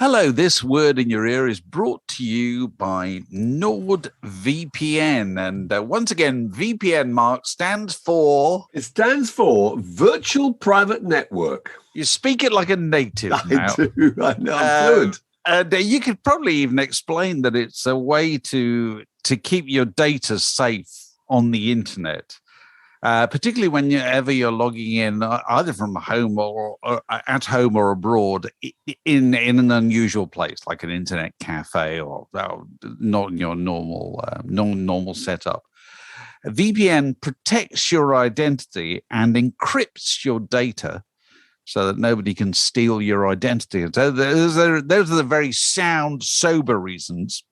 Hello, this word in your ear is brought to you by NordVPN. And once again, VPN, Mark, stands for... It stands for Virtual Private Network. You speak it like a native now. I do. I know, I'm fluent. And you could probably even explain that it's a way to keep your data safe on the internet. Particularly whenever you're logging in, either from home or at home or abroad, in an unusual place like an internet cafe or not in your normal setup. A VPN protects your identity and encrypts your data so that nobody can steal your identity. So those are the very sound, sober reasons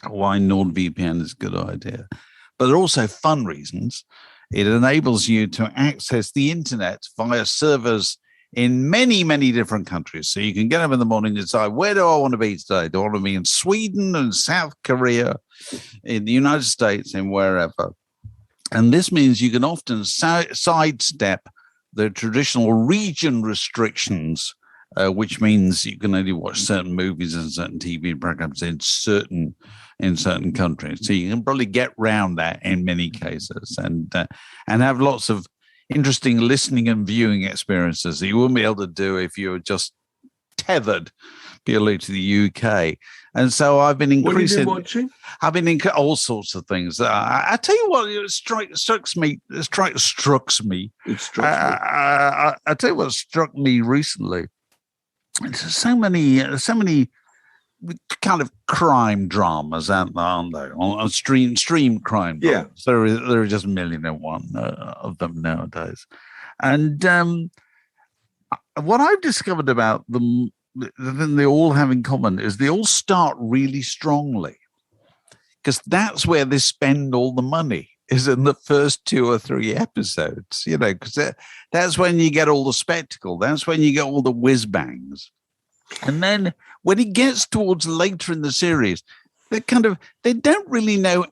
why NordVPN is a good idea, but there are also fun reasons. It enables you to access the internet via servers in many, many different countries. So you can get up in the morning and decide, where do I want to be today? Do I want to be in Sweden and South Korea, in the United States, and wherever? And this means you can often sidestep the traditional region restrictions, which means you can only watch certain movies and certain TV programs in certain countries. So you can probably get around that in many cases and have lots of interesting listening and viewing experiences that you wouldn't be able to do if you were just tethered purely to the UK. And so I've been increasing. What have you been watching? I've been in all sorts of things. I tell you what, it struck me. I tell you what struck me recently. There's so many kind of crime dramas out there, aren't there? On stream crime dramas. Yeah. There are just 1,000,001 of them nowadays. And what I've discovered about them, that they all have in common, is they all start really strongly, because that's where they spend all the money, is in the first 2 or 3 episodes, because that's when you get all the spectacle. That's when you get all the whiz bangs. And then when it gets towards later in the series, they don't really know.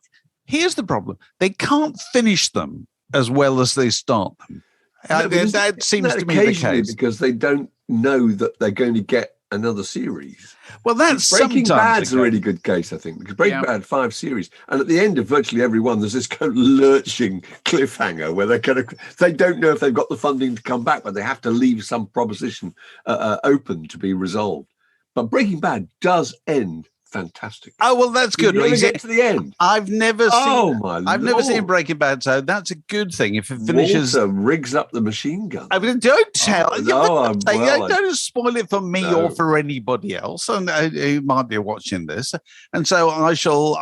Here's the problem. They can't finish them as well as they start them. That seems to be the case. Because they don't know that they're going to get another series. Well, that's Breaking Bad's a really good case, I think, because Breaking Bad had 5 series, and at the end of virtually every one, there's this kind of lurching cliffhanger where they don't know if they've got the funding to come back, but they have to leave some proposition open to be resolved. But Breaking Bad does end fantastic. Oh, well, that's good. You get to the end. I've never seen Breaking Bad, so that's a good thing. If it finishes, Walter rigs up the machine gun. I mean, don't tell. Don't spoil it for me or for anybody else, and who might be watching this. And so I shall,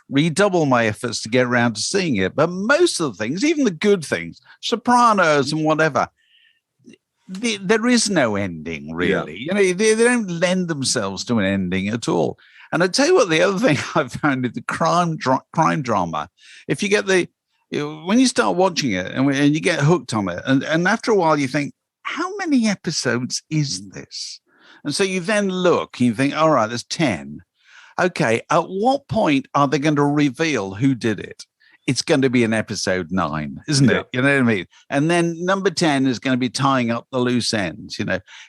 redouble my efforts to get around to seeing it. But most of the things, even the good things, Sopranos and whatever, there is no ending, really. Yeah. They don't lend themselves to an ending at all. And I tell you what, the other thing I've found is the crime drama. If you get when you start watching it and you get hooked on it, and after a while you think, how many episodes is this? And so you then look and you think, all right, there's 10. Okay, at what point are they going to reveal who did it? It's going to be in episode 9, isn't it? You know what I mean? And then number 10 is going to be tying up the loose ends,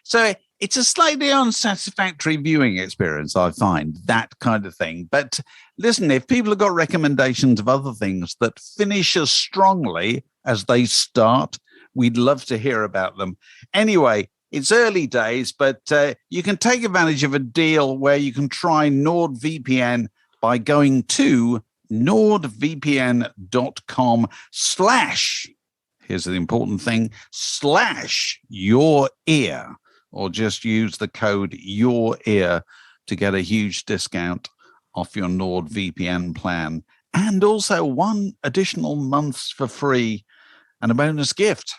So it's a slightly unsatisfactory viewing experience, I find, that kind of thing. But listen, if people have got recommendations of other things that finish as strongly as they start, we'd love to hear about them. Anyway, it's early days, but you can take advantage of a deal where you can try NordVPN by going to nordvpn.com/ here's the important thing, /your ear, or just use the code your ear to get a huge discount off your NordVPN plan, and also 1 additional month for free and a bonus gift.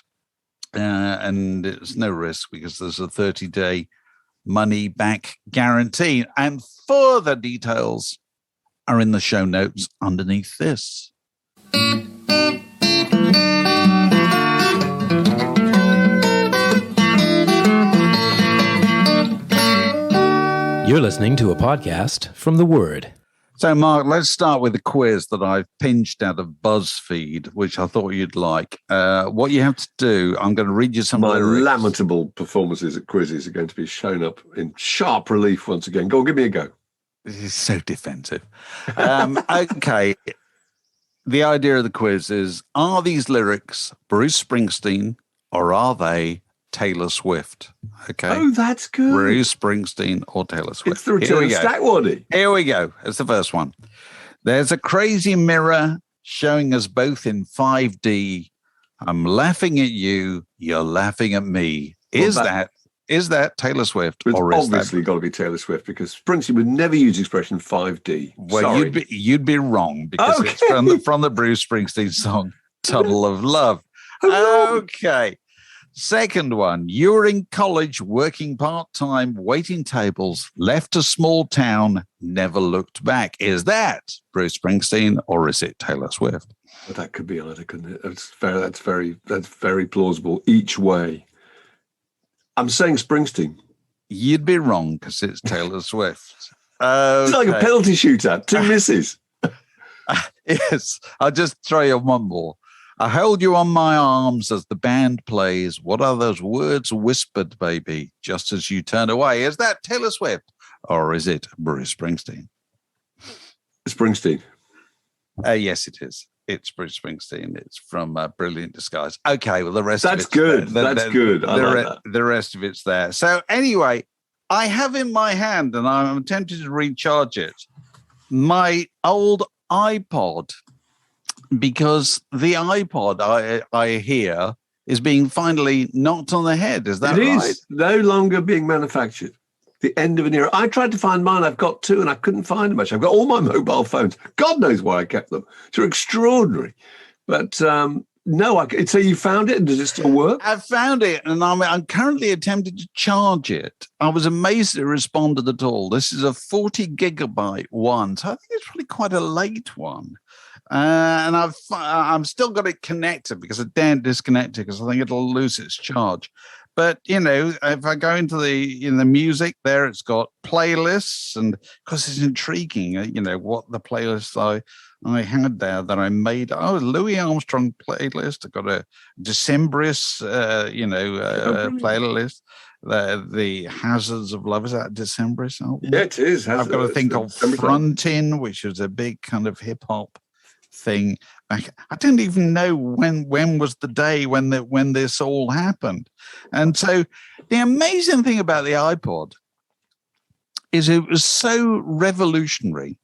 And it's no risk because there's a 30-day money back guarantee, and further details are in the show notes underneath this. You're listening to a podcast from The Word. So, Mark, let's start with the quiz that I've pinched out of BuzzFeed, which I thought you'd like. What you have to do, I'm going to read you some lyrics. My lamentable performances at quizzes are going to be shown up in sharp relief once again. Go on, give me a go. This is so defensive. Okay. The idea of the quiz is, are these lyrics Bruce Springsteen or are they Taylor Swift? Okay. Oh, that's good. Bruce Springsteen or Taylor Swift. It's the return of Stackwaddy. Here we go. It's the first one. There's a crazy mirror showing us both in 5D. I'm laughing at you. You're laughing at me. Is that Taylor Swift? It's or is obviously got to be Taylor Swift because Springsteen would never use the expression 5D. Well, Sorry. you'd be wrong because it's from the Bruce Springsteen song "Tunnel of Love." Okay. Second one, you were in college working part-time, waiting tables, left a small town, never looked back. Is that Bruce Springsteen or is it Taylor Swift? Well, that could be either, couldn't it? That's very plausible each way. I'm saying Springsteen. You'd be wrong because it's Taylor Swift. Okay. It's like a penalty shootout, 2 misses. Yes, I'll just throw you one more. I held you on my arms as the band plays. What are those words whispered, baby, just as you turn away? Is that Taylor Swift or is it Bruce Springsteen? Springsteen. Yes, it is. It's Bruce Springsteen. It's from Brilliant Disguise. Okay, well, the rest That's of it's good. There. That's good. I like that. The rest of it's there. So anyway, I have in my hand, and I'm tempted to recharge it, my old iPod, because the iPod I hear is being finally knocked on the head. Is that right? It is no longer being manufactured. The end of an era. I tried to find mine. I've got 2 and I couldn't find much. I've got all my mobile phones. God knows why I kept them. They're extraordinary. But no, so you found it and does it still work? I found it and I'm currently attempting to charge it. I was amazed it responded at all. This is a 40 gigabyte one. So I think it's really quite a late one. And I'm still got it connected because I daren't disconnect it because I think it'll lose its charge. But, you know, if I go into the music there, it's got playlists and because it's intriguing, you know, what the playlists I had there that I made. Oh, Louis Armstrong playlist. I got a Decembrist, playlist. The Hazards of Love. Is that Decembrist? Oh, yeah, it is. I've got to think of Frontin, which is a big kind of hip hop thing. I don't even know when was the day when this all happened. And so the amazing thing about the iPod is it was so revolutionary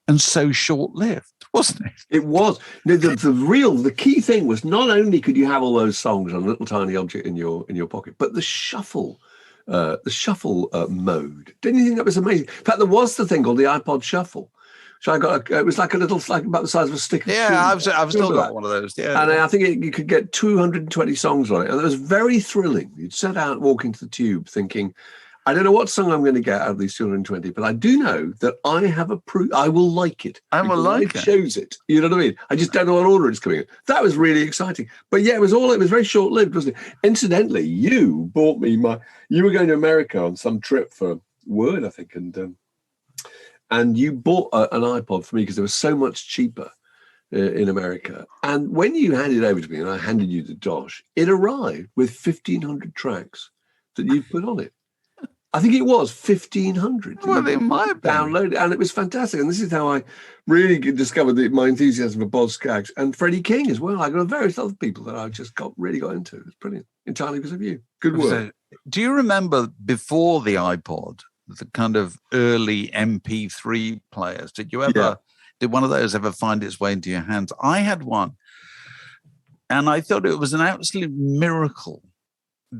and so short-lived, wasn't it? It was. The key thing was not only could you have all those songs on a little tiny object in your pocket, but the shuffle mode. Didn't you think that was amazing? In fact, there was the thing called the iPod Shuffle. So I got it was like a little, like about the size of a stick. Yeah, I've still got one of those. Yeah, and I think you could get 220 songs on it, and it was very thrilling. You'd set out, walk into the tube, thinking, I don't know what song I'm going to get out of these 220, but I do know that I have a proof. I will like it. I will like it. It shows it. You know what I mean? I just don't know what order it's coming in. That was really exciting. But yeah, it was very short-lived, wasn't it? Incidentally, you bought me you were going to America on some trip for Word, I think, and you bought an iPod for me because it was so much cheaper in America. And when you handed it over to me and I handed you the dosh, it arrived with 1,500 tracks that you put on it. I think it was 1,500. Well, it might have been. Downloaded, and it was fantastic. And this is how I really discovered my enthusiasm for Boz Scaggs and Freddie King as well. I got various other people that I just really got into. It was brilliant, entirely because of you. Good work. So, do you remember before the iPod, the kind of early MP3 players? Did one of those ever find its way into your hands? I had one, and I thought it was an absolute miracle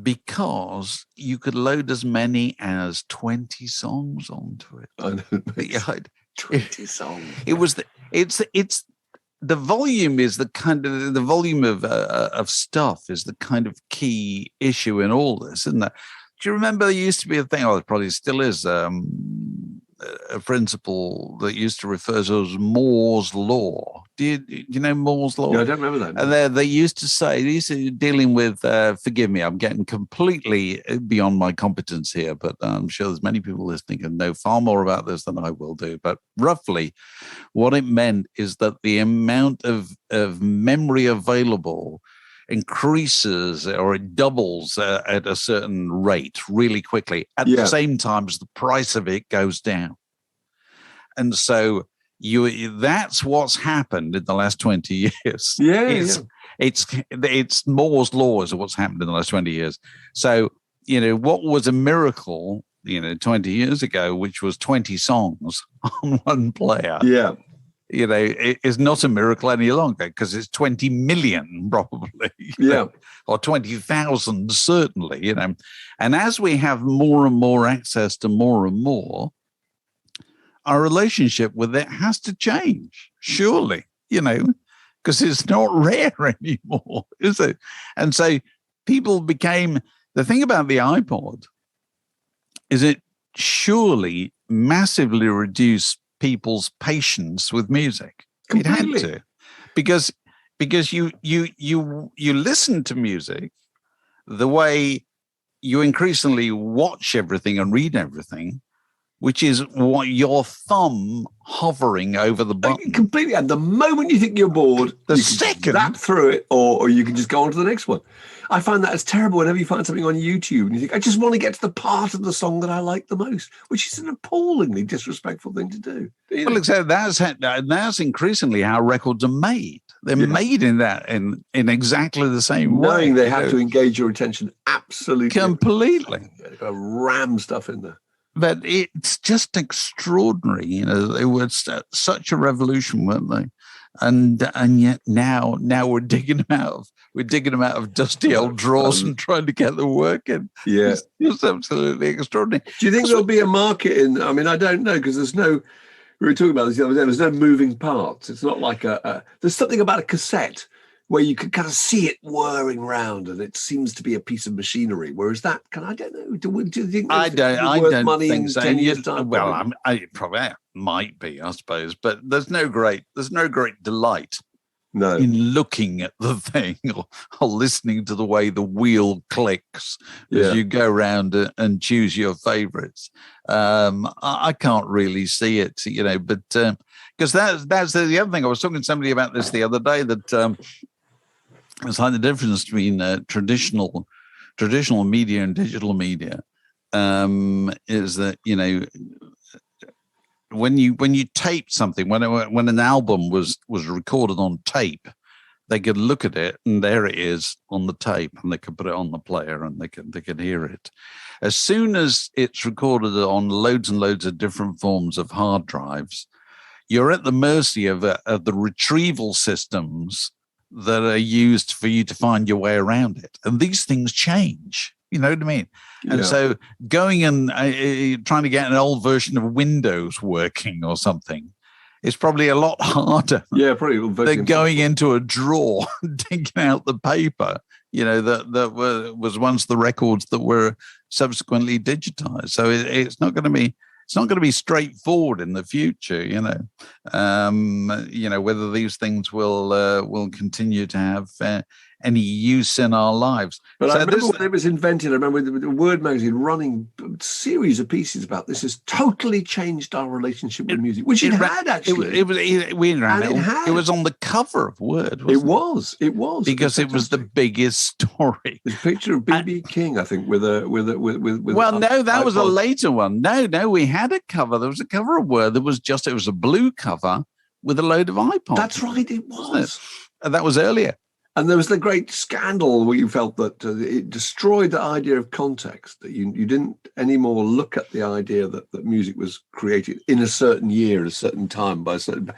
because you could load as many as 20 songs onto it. I know, 20 songs. It's the volume is the kind of the volume of stuff is the kind of key issue in all this, isn't it? Do you remember there used to be a thing, it probably still is, a principle that used to refer to as Moore's Law. Do you know Moore's law? No, I don't remember that. And they used to say, dealing with, forgive me, I'm getting completely beyond my competence here, but I'm sure there's many people listening and know far more about this than I will do. But roughly, what it meant is that the amount of memory available increases, or it doubles at a certain rate really quickly at the same time as the price of it goes down. And so that's what's happened in the last 20 years. It's Moore's law is what's happened in the last 20 years. So, what was a miracle, 20 years ago, which was 20 songs on one player. Yeah. It is not a miracle any longer because it's 20 million probably. Yeah. Or 20,000 certainly, And as we have more and more access to more and more, our relationship with it has to change, surely, because it's not rare anymore, is it? And so people became, the thing about the iPod is it surely massively reduced people's patience with music. Completely. It had to, because you listen to music the way you increasingly watch everything and read everything, which is what your thumb hovering over the button. Completely. And the moment you think you're bored, the you second can zap through it, or you can just go on to the next one. I find that as terrible whenever you find something on YouTube and you think, I just want to get to the part of the song that I like the most, which is an appallingly disrespectful thing to do. Well, except that's increasingly how records are made. They're made in exactly the same way. Knowing they have to engage your attention absolutely. Completely. They've got to ram stuff in there. But it's just extraordinary, They were such a revolution, weren't they? And yet now we're digging them out of dusty old drawers and trying to get them working. Yeah, it's absolutely extraordinary. Do you think there'll be a market in? I mean, I don't know, because there's no. We were talking about this the other day. There's no moving parts. It's not like there's something about a cassette where you can kind of see it whirring round, and it seems to be a piece of machinery. Whereas that, I don't know. Do you think? I don't money think in so. 10 years' time? Well, I probably might be, I suppose, but there's no great delight in looking at the thing or listening to the way the wheel clicks as you go around and choose your favorites. I can't really see it, but because that's the other thing. I was talking to somebody about this the other day, that it's like the difference between traditional media and digital media is that, when you taped something, when an album was recorded on tape, they could look at it and there it is on the tape, and they could put it on the player and they could hear it. As soon as it's recorded on loads and loads of different forms of hard drives, you're at the mercy of the retrieval systems that are used for you to find your way around it. And these things change, you know what I mean? And so going and trying to get an old version of Windows working or something is probably a lot harder than going into a drawer and digging out the paper, that was once the records that were subsequently digitized. So it's not going to be straightforward in the future, whether these things will continue to have any use in our lives. But so I remember when it was invented, I remember the Word magazine running a series of pieces about this has totally changed our relationship with music, which it had actually. It was on the cover of Word, wasn't it? It was. Because it was the biggest story. There's a picture of B.B. King, I think, with Well, no, that was a later one. No, we had a cover. There was a cover of Word that was it was a blue cover with a load of iPods. That's right, it was. That was earlier. And there was the great scandal where you felt that it destroyed the idea of context, that you didn't anymore look at the idea that music was created in a certain year, at a certain time, by a certain...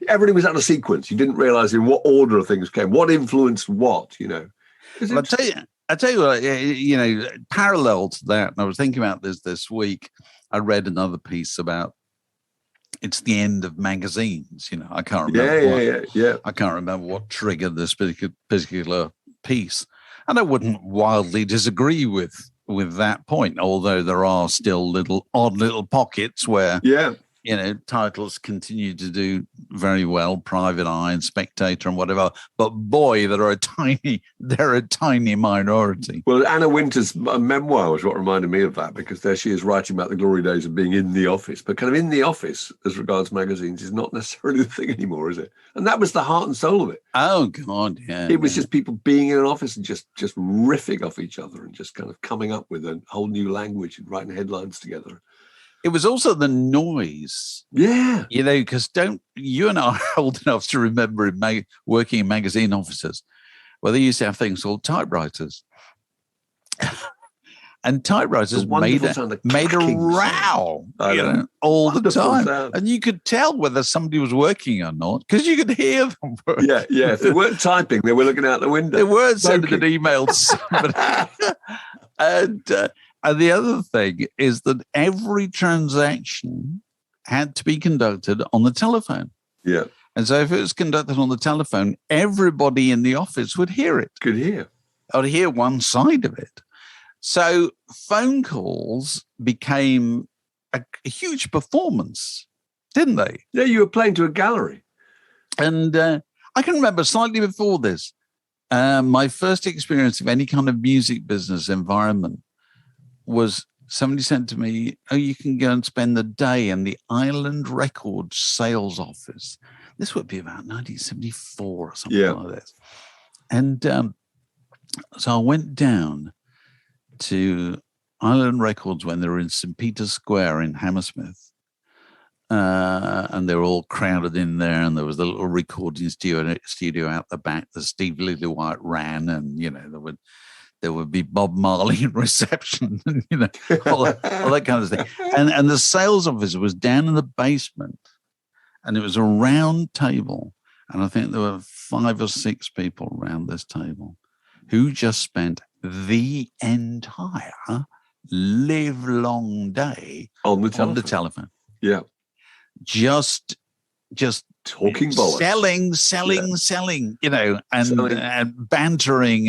Everything was out of sequence. You didn't realize in what order of things came, what influenced what, Well, I tell you what, parallel to that, and I was thinking about this week, I read another piece about it's the end of magazines. I can't remember. I can't remember what triggered this particular piece, and I wouldn't wildly disagree with that point. Although there are still odd little pockets where titles continue to do very well, Private Eye and Spectator and whatever. But boy, they're a tiny minority. Well, Anna Wintour's memoir was what reminded me of that, because there she is writing about the glory days of being in the office. But kind of in the office, as regards magazines, is not necessarily the thing anymore, is it? And that was the heart and soul of it. Oh, God, yeah. It was just people being in an office and just riffing off each other and just kind of coming up with a whole new language and writing headlines together. It was also the noise. Yeah. Because you and I are old enough to remember working in magazine offices where they used to have things called typewriters. And typewriters made a row all the time. Sound. And you could tell whether somebody was working or not because you could hear them work. Yeah. If they weren't typing, they were looking out the window. They weren't sending an email to somebody. And the other thing is that every transaction had to be conducted on the telephone. Yeah. And so if it was conducted on the telephone, everybody in the office would hear it. Could hear. I would hear one side of it. So phone calls became a huge performance, didn't they? Yeah, you were playing to a gallery. And I can remember slightly before this, my first experience of any kind of music business environment was somebody said to me, "Oh, you can go and spend the day in the Island Records sales office." This would be about 1974 or something like this. And so I went down to Island Records when they were in St. Peter's Square in Hammersmith. And they were all crowded in there, and there was a little recording studio out the back that Steve Lillywhite ran, and, there would be Bob Marley in reception, and, all that kind of thing. And the sales officer was down in the basement, and it was a round table. And I think there were 5 or 6 people around this table who just spent the entire live-long day on the telephone. Yeah. Just talking bollocks. selling, and bantering,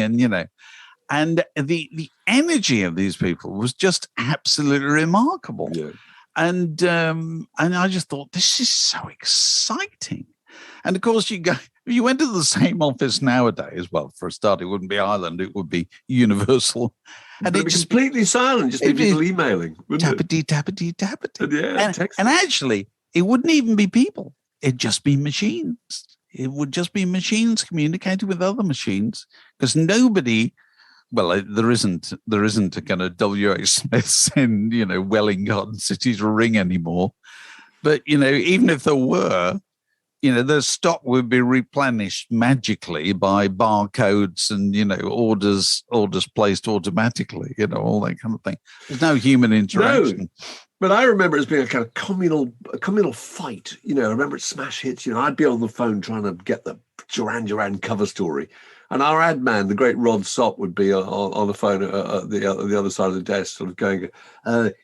and the energy of these people was just absolutely remarkable. Yeah. And I just thought, this is so exciting. And of course, if you went to the same office nowadays, well, for a start, it wouldn't be Ireland, it would be Universal. And it'd be completely silent, just people emailing. Tappity. And actually, it wouldn't even be people. It'd just be machines. It would just be machines communicating with other machines, because nobody. Well, there isn't a kind of W.H. Smiths in, Welling Garden City's ring anymore. But, even if there were, the stock would be replenished magically by barcodes and, orders placed automatically, all that kind of thing. There's no human interaction. No. But I remember it as being a kind of communal fight. I remember at Smash Hits, I'd be on the phone trying to get the Duran Duran cover story. And our ad man, the great Rod Sopp, would be on the phone at the other side of the desk, sort of going,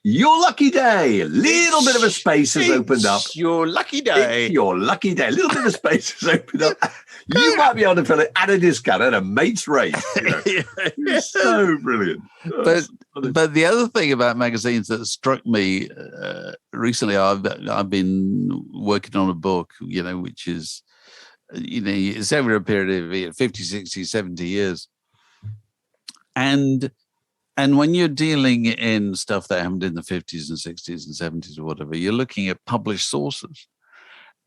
"Your lucky day, a little bit of a space has opened up. Your lucky day. It's your lucky day, a little bit of space has opened up. You might be able to fill it at a discount at a mate's rate." It's so brilliant. But the other thing about magazines that struck me recently, I've been working on a book, which is, it's over a period of 50, 60, 70 years. And when you're dealing in stuff that happened in the 50s and 60s and 70s or whatever, you're looking at published sources.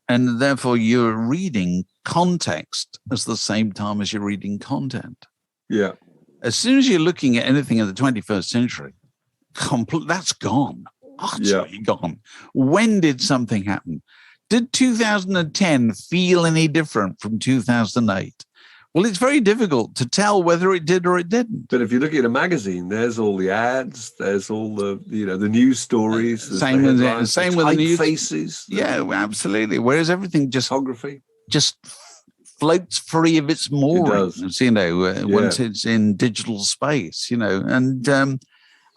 And therefore you're reading context at the same time as you're reading content. Yeah. As soon as you're looking at anything in the 21st century, that's gone. Utterly gone. When did something happen? Did 2010 feel any different from 2008? Well, it's very difficult to tell whether it did or it didn't. But if you look at a magazine, there's all the ads, there's all the the news stories, same with the news faces. Yeah, absolutely. Whereas everything just just floats free of its moorings, it once it's in digital space, and.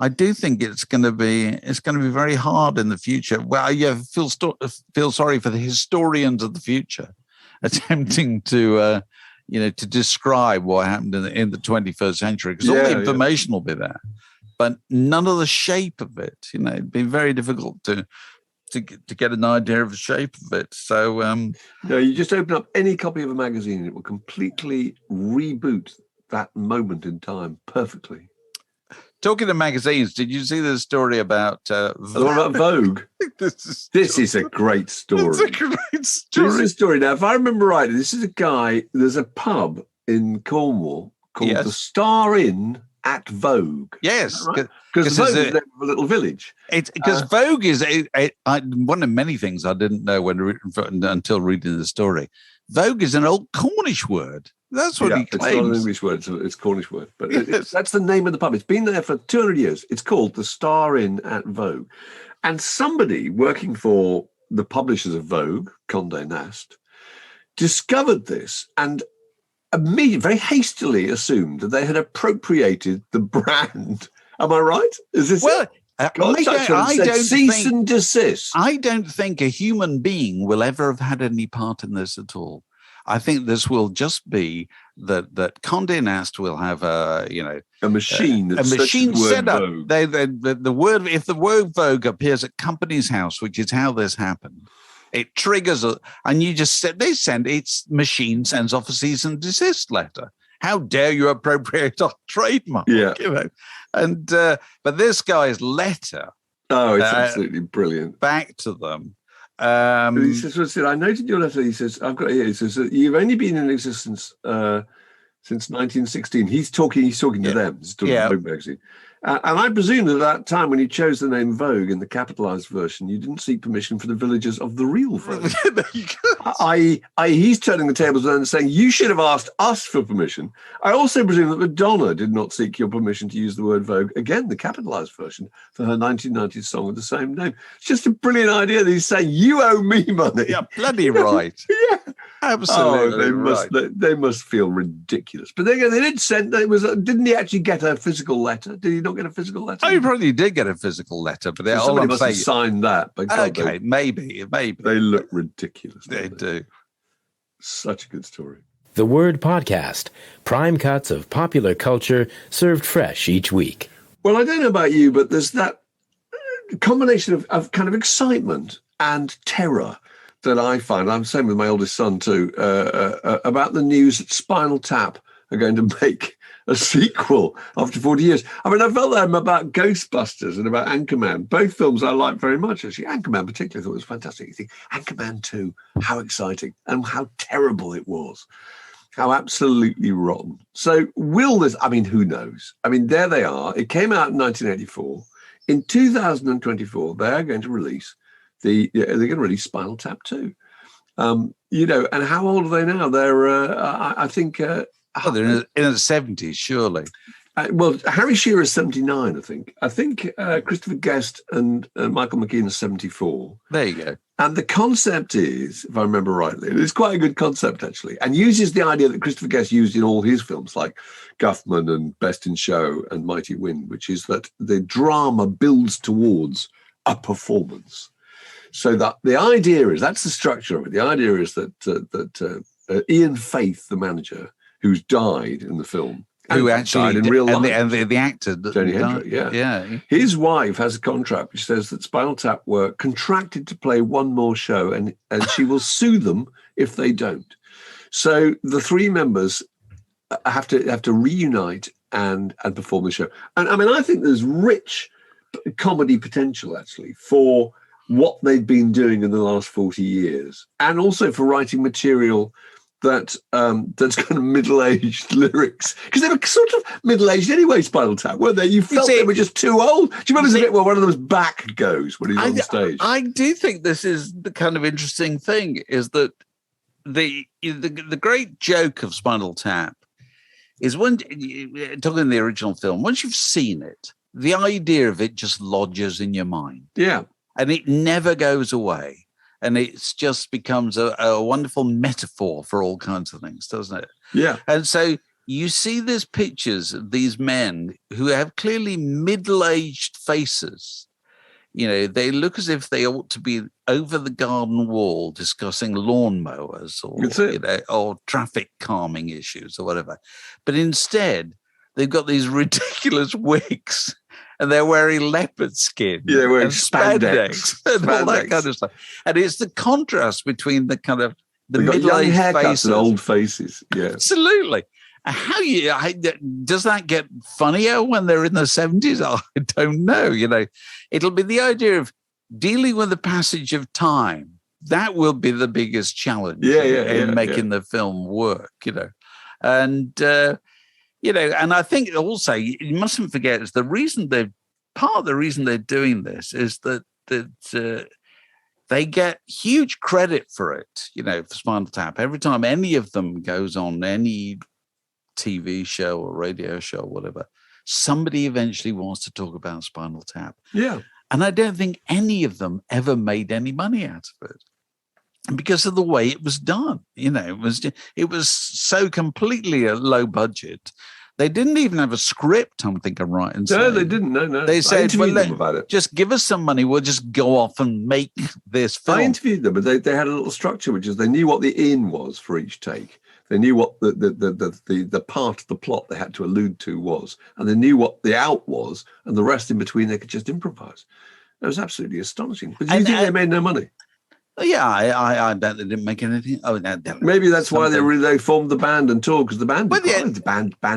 I do think it's going to be very hard in the future. Well, feel sorry for the historians of the future, attempting to describe what happened in the 21st century, because all the information will be there, but none of the shape of it. It'd be very difficult to to get an idea of the shape of it. So no, you just open up any copy of a magazine and it will completely reboot that moment in time perfectly. Talking of magazines, did you see the story about Vogue? This is a great story. It's a great story. This is a story. Now, if I remember rightly, this is a guy, there's a pub in Cornwall called the Star Inn at Vogue. Yes. Because Vogue is a little village. Because Vogue is one of many things I didn't know until reading the story. Vogue is an old Cornish word. That's what he claims. It's not an English word, it's a Cornish word. But that's the name of the pub. It's been there for 200 years. It's called the Star Inn at Vogue. And somebody working for the publishers of Vogue, Condé Nast, discovered this and immediately, very hastily assumed that they had appropriated the brand. Am I right? Is this it? I don't cease and desist. I don't think a human being will ever have had any part in this at all. I think this will just be that Condé Nast will have a machine set up. The word, if the word Vogue appears at Company's House, which is how this happened, it triggers and you just its machine sends off a cease and desist letter. How dare you appropriate our trademark? Yeah, and but this guy's letter. Oh, it's absolutely brilliant. Back to them. He says, I noted your letter. He says, I've got it here. He says, you've only been in existence since 1916. He's talking to them. He's talking to Vogue magazine. And I presume that at that time when you chose the name Vogue in the capitalized version, you didn't seek permission for the villagers of the real Vogue. He's turning the tables around and saying, you should have asked us for permission. I also presume that Madonna did not seek your permission to use the word Vogue, again, the capitalized version, for her 1990s song with the same name. It's just a brilliant idea that he's saying, you owe me money. Yeah, bloody right. Yeah. Absolutely. They must feel ridiculous. But they did send. Didn't he actually get a physical letter? Did he not get a physical letter? Oh, he probably did get a physical letter, but somebody must have signed that. But okay, maybe they look ridiculous. They do. Such a good story. The Word Podcast, prime cuts of popular culture served fresh each week. Well, I don't know about you, but there's that combination of kind of excitement and terror that I find, I'm saying with my oldest son too, about the news that Spinal Tap are going to make a sequel after 40 years. I mean, I felt that about Ghostbusters and about Anchorman, both films I like very much, actually. Anchorman particularly, I thought it was fantastic. You think, Anchorman 2, how exciting and how terrible it was. How absolutely rotten. So will this, I mean, who knows? I mean, there they are. It came out in 1984. In 2024, they're going to release they're going to release Spinal Tap 2. And how old are they now? They're, I think... they're in the 70s, surely. Well, Harry Shearer's 79, I think. I think Christopher Guest and Michael McKean are 74. There you go. And the concept is, if I remember rightly, it's quite a good concept, actually, and uses the idea that Christopher Guest used in all his films, like Guffman and Best in Show and Mighty Wind, which is that the drama builds towards a performance. So that the idea is, that's the structure of it. The idea is that Ian Faith, the manager, who's died in the film, who actually died in real life, and the actor, Tony Hendrick, yeah. His wife has a contract which says that Spinal Tap were contracted to play one more show, and she will sue them if they don't. So the three members have to reunite and perform the show. And I mean, I think there's rich comedy potential actually for what they've been doing in the last 40 years, and also for writing material that's kind of middle-aged lyrics, because they were sort of middle-aged anyway, Spinal Tap, weren't they? You felt they were just too old. Do you remember the bit where one of them's back goes when he's on stage? I do think this is the kind of interesting thing, is that the great joke of Spinal Tap is, when talking the original film, once you've seen it, the idea of it just lodges in your mind. Yeah. And it never goes away. And it just becomes a wonderful metaphor for all kinds of things, doesn't it? Yeah. And so you see these pictures of these men who have clearly middle-aged faces. You know, they look as if they ought to be over the garden wall discussing lawnmowers or traffic calming issues or whatever. But instead, they've got these ridiculous wigs and they're wearing leopard skin. Yeah, they're wearing and spandex. and all that kind of stuff. And it's the contrast between the kind of the They've got young middle-aged haircuts faces. and old faces. Yeah. Absolutely. Does that get funnier when they're in their 70s? I don't know. It'll be the idea of dealing with the passage of time. That will be the biggest challenge in making the film work, And, and I think also you mustn't forget is part of the reason they're doing this is that they get huge credit for it, for Spinal Tap. Every time any of them goes on any TV show or radio show or whatever, somebody eventually wants to talk about Spinal Tap. Yeah. And I don't think any of them ever made any money out of it. Because of the way it was done, it was so completely a low budget. They didn't even have a script. I'm thinking, right? And no, they didn't. No. They said, them about it. Just give us some money. We'll just go off and make this film. I interviewed them, but they had a little structure, which is they knew what the in was for each take. They knew what the part of the plot they had to allude to was, and they knew what the out was, and the rest in between they could just improvise. It was absolutely astonishing. But do you think they made no money? Yeah, I bet they didn't make anything. Oh, no, maybe that's why they formed the band and toured, because the band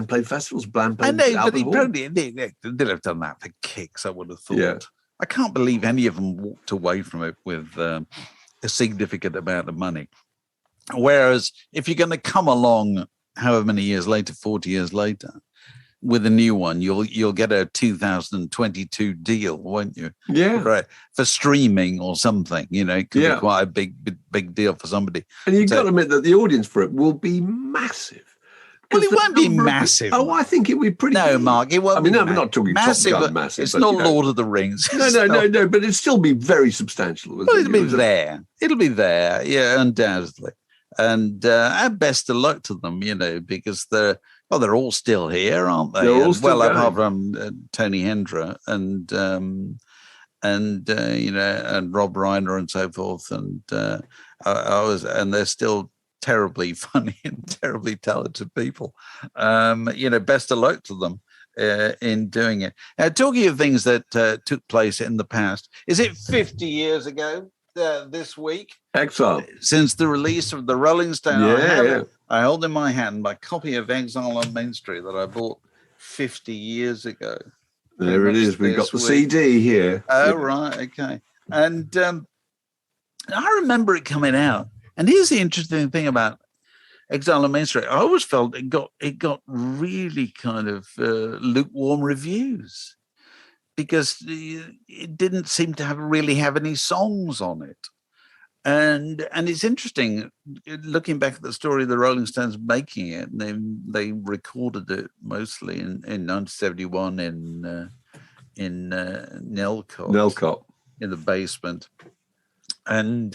played festivals, band played. I know, but they'd have done that for kicks. I would have thought. Yeah. I can't believe any of them walked away from it with a significant amount of money. Whereas if you're going to come along, however many years later, 40 years later, with a new one, you'll get a 2022 deal, won't you? Yeah, right. For streaming or something, it could be quite a big deal for somebody. And you've got to admit that the audience for it will be massive. Well, it won't be massive. I think it will be pretty. No, Mark, it won't. I'm not talking massive. Top Gun massive. It's not Lord of the Rings. No, but it'll still be very substantial. Well, it'll be there. It'll be there. Yeah, undoubtedly. And best of luck to them, because they're all still here, aren't they? They're all still going. Apart from Tony Hendra and Rob Reiner and so forth, and they're still terribly funny and terribly talented people. Best of luck to them in doing it. Now, talking of things that took place in the past, is it 50 years ago? This week, Exile, since the release of the Rolling Stone. Yeah, I hold in my hand my copy of Exile on Main Street that I bought 50 years ago. There it is. We've got the CD here. Oh, right, okay. And I remember it coming out. And here's the interesting thing about Exile on Main Street. I always felt it got really kind of lukewarm reviews, because it didn't seem to really have any songs on it. And it's interesting, looking back at the story of the Rolling Stones making it, they recorded it mostly in 1971 in Nellcôte, in the basement. And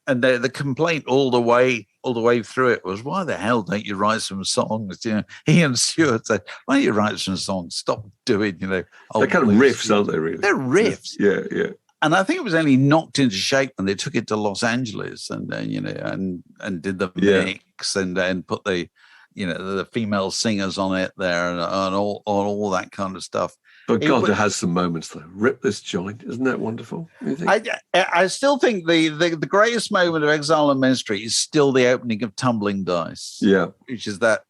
the complaint all the way through it was, why the hell don't you write some songs? Ian Stewart said, why don't you write some songs? Stop doing, they're kind of riffs, aren't they, really? They're riffs. Yeah. And I think it was only knocked into shape when they took it to Los Angeles and did the mix and put the female singers on it there and all that kind of stuff. But God, it has some moments though. Rip this joint, isn't that wonderful? I still think the greatest moment of Exile on Main Street is still the opening of Tumbling Dice. Yeah, which is that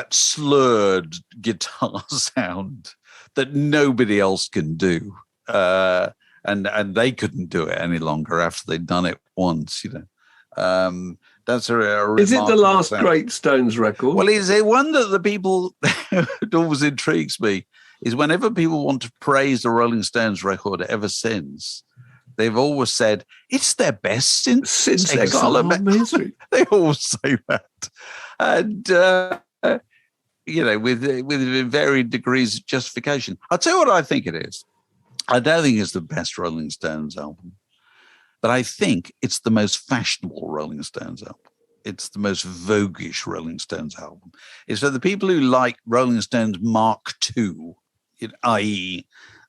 slurred guitar sound that nobody else can do, and they couldn't do it any longer after they'd done it once. That's a is it the last sound. Great Stones record? Well, it's one that the people it always intrigues me. Is whenever people want to praise the Rolling Stones record ever since, they've always said it's their best since Exile on Main Street. They always say that, and with varying degrees of justification. I'll tell you what I think it is. I don't think it's the best Rolling Stones album, but I think it's the most fashionable Rolling Stones album. It's the most Vogue-ish Rolling Stones album. It's for the people who like Rolling Stones Mark II. I.e.,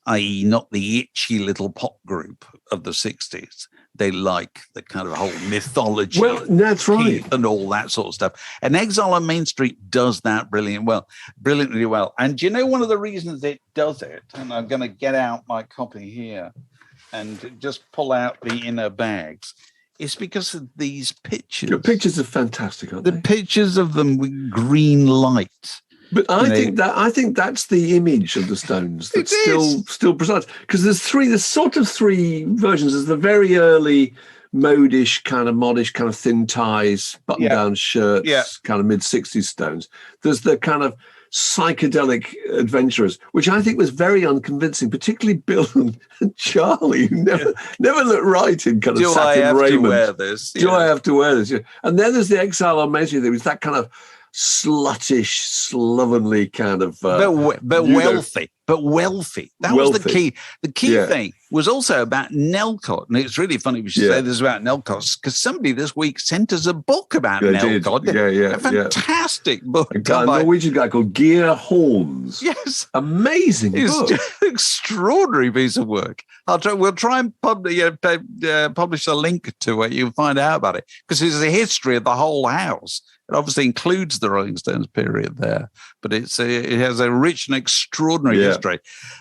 i.e. not the itchy little pop group of the 60s. They like the kind of whole mythology. Well, that's right. And all that sort of stuff. And Exile on Main Street does that brilliantly well. And do you know one of the reasons it does it? And I'm going to get out my copy here and just pull out the inner bags. It's because of these pictures. Your pictures are fantastic, aren't they? The pictures of them with green light. But I think that's the image of the Stones that's still precise. Because there's sort of three versions. There's the very early modish, kind of modish, kind of thin ties, button-down shirts, kind of mid-60s Stones. There's the kind of psychedelic adventurers, which I think was very unconvincing, particularly Bill and Charlie, who never looked right in kind of satin raiment. Do I have to wear this? Do I have to wear this? Yeah. And then there's the Exile on Main Street. There was that kind of sluttish, slovenly kind of but wealthy. That was the key. The key thing was also about Nellcôte, and it's really funny we should say this about Nellcôte, because somebody this week sent us a book about Nellcôte. A fantastic book. A Norwegian guy called Geir Horns. Yes, amazing book. It's an extraordinary piece of work. We'll try and publish a link to it. You'll find out about it, because it's a history of the whole house. It obviously includes the Rolling Stones period there, but it has a rich and extraordinary history.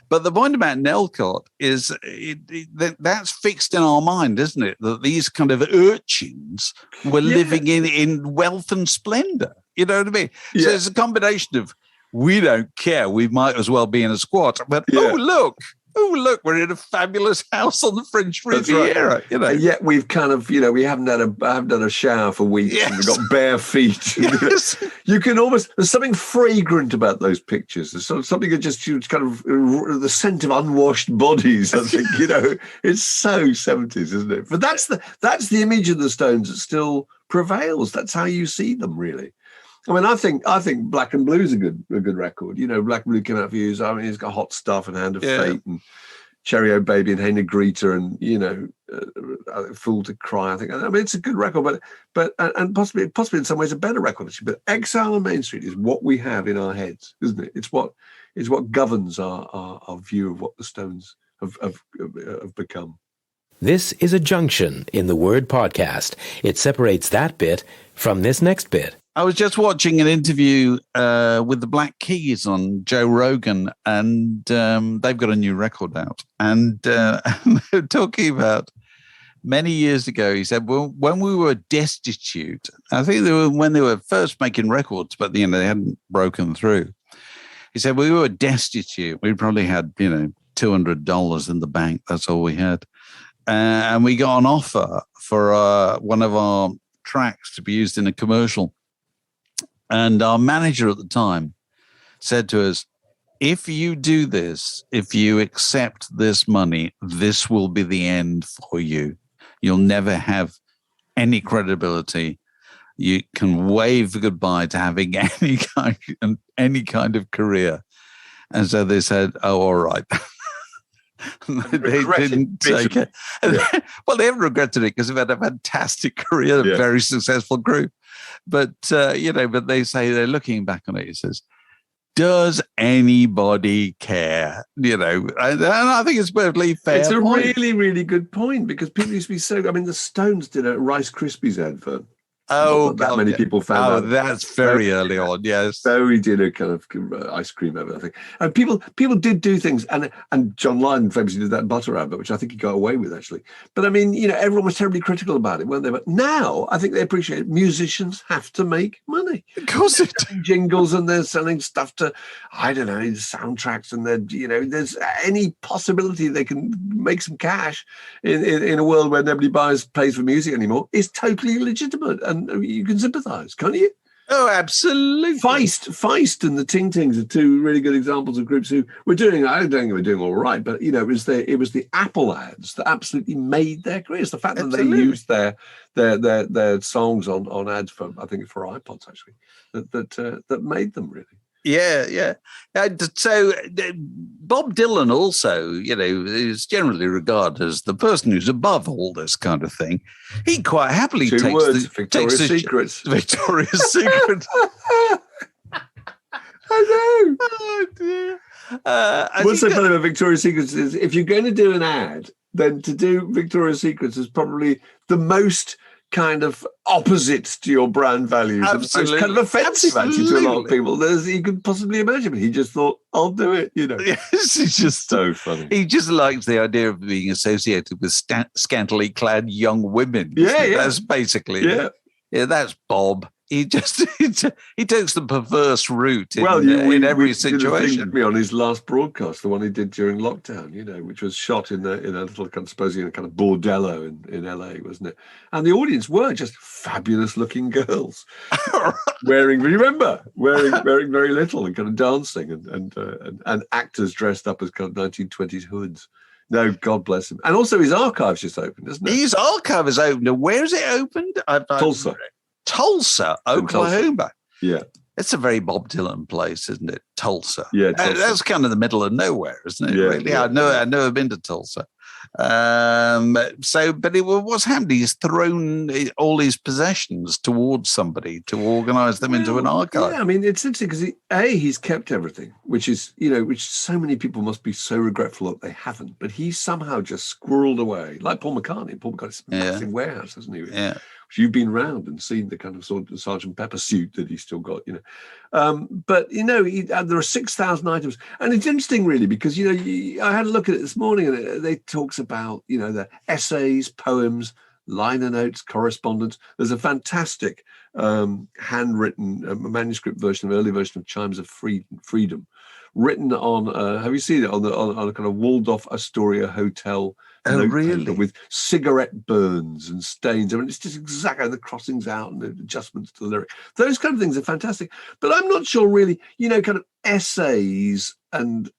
But the point about Nellcôte is that's fixed in our mind, isn't it? That these kind of urchins were living in wealth and splendor. You know what I mean? Yeah. So it's a combination of, we don't care, we might as well be in a squat, but oh, look, we're in a fabulous house on the French Riviera. Right. And yet we've kind of, we haven't had a shower for weeks. And we've got bare feet. Yes. You can almost, there's something fragrant about those pictures. There's something that just kind of the scent of unwashed bodies. I think, it's so 70s, isn't it? But that's the image of the Stones that still prevails. That's how you see them, really. I mean, I think Black and Blue's a good record. Black and Blue came out for years. I mean, it's got Hot Stuff and Hand of Fate and Cherry O Baby and Hey Negrita and Fool to Cry. I mean, it's a good record, but possibly in some ways a better record. But Exile on Main Street is what we have in our heads, isn't it? It's what governs our view of what the Stones have become. This is a junction in the word podcast. It separates that bit from this next bit. I was just watching an interview with the Black Keys on Joe Rogan, and they've got a new record out. And they're talking about many years ago, he said, well, when we were destitute, I think when they were first making records, but they hadn't broken through. He said, we were destitute. We probably had, $200 in the bank. That's all we had. And we got an offer for one of our tracks to be used in a commercial. And our manager at the time said to us, if you do this, if you accept this money, this will be the end for you. You'll never have any credibility. You can wave goodbye to having any kind of career. And so they said, oh, all right. They didn't take it. Well, they haven't regretted it because they've had a fantastic career, a very successful group. But, but they say they're looking back on it. It says, does anybody care? And I think it's perfectly fair. It's a really, really good point, because people used to be the Stones did a Rice Krispies advert. Many people found out. Oh, that's very early on, yes. So he did a kind of ice cream advert, I think. And people did do things, and John Lydon famously did that butter advert, which I think he got away with, actually. But I mean, everyone was terribly critical about it, weren't they? But now I think they appreciate musicians have to make money. Of course they do. Jingles, and they're selling stuff to, I don't know, soundtracks, and there's any possibility they can make some cash in a world where nobody pays for music anymore is totally legitimate. And you can sympathise, can't you? Oh, absolutely. Feist and the Ting Tings are two really good examples of groups who were doing, I don't think we're doing all right, but, it was the Apple ads that absolutely made their careers. The fact that they used their songs on ads for, I think for iPods, actually, that made them really. Yeah. So Bob Dylan also, is generally regarded as the person who's above all this kind of thing. He quite happily Victoria's Secret. Victoria's Secret. I know. Oh, dear. What's so funny about Victoria's Secrets is if you're going to do an ad, then to do Victoria's Secrets is probably the most kind of opposite to your brand values. Absolutely. It's kind of offensive actually to a lot of people as you could possibly imagine. But he just thought, I'll do it, Yes, it's just so funny. He just likes the idea of being associated with scantily clad young women. Yeah. That's basically Yeah. Yeah, that's Bob. He just he takes the perverse route in, in every situation. Me on his last broadcast, the one he did during lockdown, which was shot in a little kind of supposedly in a kind of bordello in LA, wasn't it? And the audience were just fabulous looking girls wearing very little and kind of dancing and actors dressed up as kind of 1920s hoods. No, God bless him. And also his archive's just opened, isn't it? His archive is opened. Where is it opened? Tulsa, Oklahoma. Tulsa. Yeah. It's a very Bob Dylan place, isn't it? Tulsa. Yeah. Tulsa. That's kind of the middle of nowhere, isn't it? Yeah, really? yeah, I've never been to Tulsa. What's happened? He's thrown all his possessions towards somebody to organize them into an archive. Yeah, I mean, it's interesting because he's kept everything, which is, which so many people must be so regretful that they haven't. But he's somehow just squirreled away, like Paul McCartney. Paul McCartney's a massive warehouse, hasn't he? Yeah. You've been round and seen the kind of sort of Sergeant Pepper suit that he's still got, But, there are 6,000 items. And it's interesting, really, because, I had a look at it this morning and it talks about, the essays, poems, liner notes, correspondence. There's a fantastic handwritten manuscript version, early version of Chimes of Freedom, written on, have you seen it, on a kind of Waldorf Astoria hotel. Oh, really? With cigarette burns and stains. I mean, it's just exactly the crossings out and the adjustments to the lyric. Those kind of things are fantastic. But I'm not sure really, kind of essays and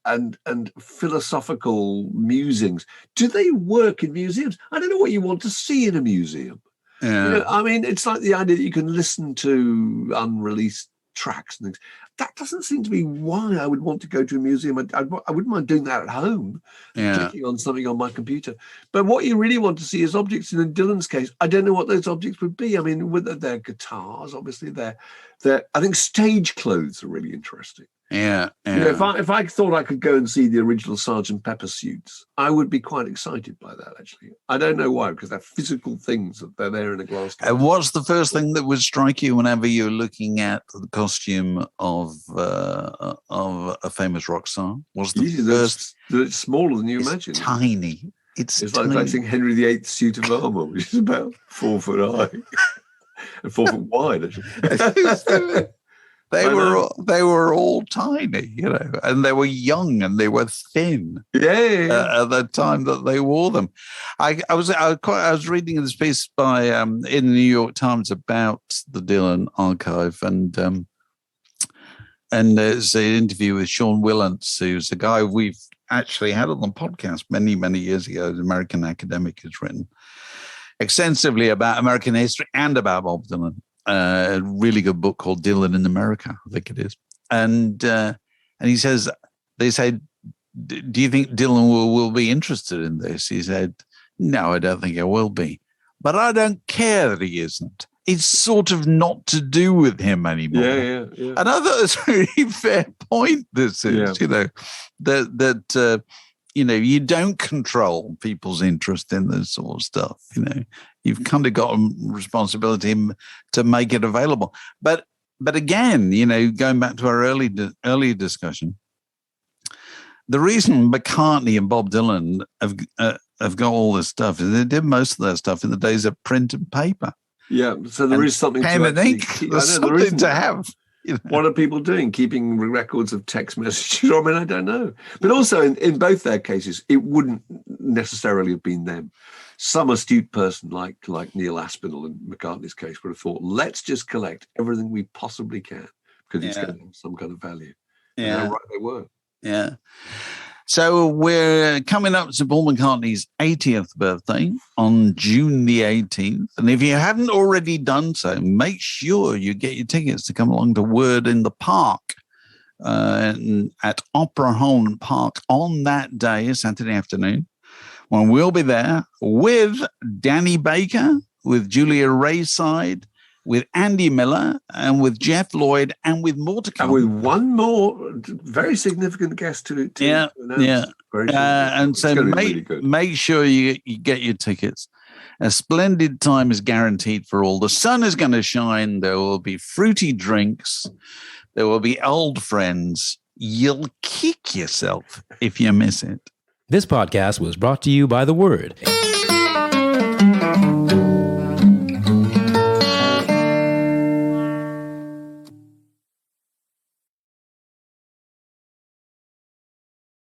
philosophical musings, do they work in museums? I don't know what you want to see in a museum. Yeah. I mean, it's like the idea that you can listen to unreleased tracks and things. That doesn't seem to be why I would want to go to a museum. I wouldn't mind doing that at home, clicking on something on my computer. But what you really want to see is objects. In Dylan's case, I don't know what those objects would be. I mean, whether they're guitars, obviously, they're. I think stage clothes are really interesting. Yeah. If I thought I could go and see the original Sgt. Pepper suits, I would be quite excited by that, actually. I don't know why, because they're physical things that they're there in a glass case. And what's the first thing that would strike you whenever you're looking at the costume of a famous rock star? What's the first? It's smaller than you imagine. Tiny. It's tiny. Like seeing Henry VIII's suit of armour, which is about 4 foot high and 4 foot wide, actually. They were all tiny, and they were young and they were thin. Yeah. At the time that they wore them, I was reading this piece by in the New York Times about the Dylan archive, and there's an interview with Sean Willants, who's a guy we've actually had on the podcast many years ago. The American academic has written extensively about American history and about Bob Dylan. A really good book called Dylan in America, I think it is. And he says, they say, do you think Dylan will be interested in this? He said, no, I don't think I will be. But I don't care that he isn't. It's sort of not to do with him anymore. Yeah. And I thought that's a really fair point, this is, that you don't control people's interest in this sort of stuff. You've kind of got a responsibility to make it available. But again, going back to our earlier discussion, the reason McCartney and Bob Dylan have got all this stuff is they did most of that stuff in the days of print and paper. Yeah, so there is something pen and ink. There's something to have. What are people doing? Keeping records of text messages? I mean, I don't know. But also, in both their cases, it wouldn't necessarily have been them. Some astute person like Neil Aspinall in McCartney's case would have thought, let's just collect everything we possibly can because it's going to have some kind of value. Yeah, and right they were. Yeah. So we're coming up to Paul McCartney's 80th birthday on June the 18th. And if you haven't already done so, make sure you get your tickets to come along to Word in the Park at Opera Home Park on that day, Saturday afternoon, when we'll be there with Danny Baker, with Julia Rayside, with Andy Miller and with Jeff Lloyd and with more to come. And with one more very significant guest to announce. And so make sure you get your tickets. A splendid time is guaranteed for all. The sun is going to shine. There will be fruity drinks. There will be old friends. You'll kick yourself if you miss it. This podcast was brought to you by The Word.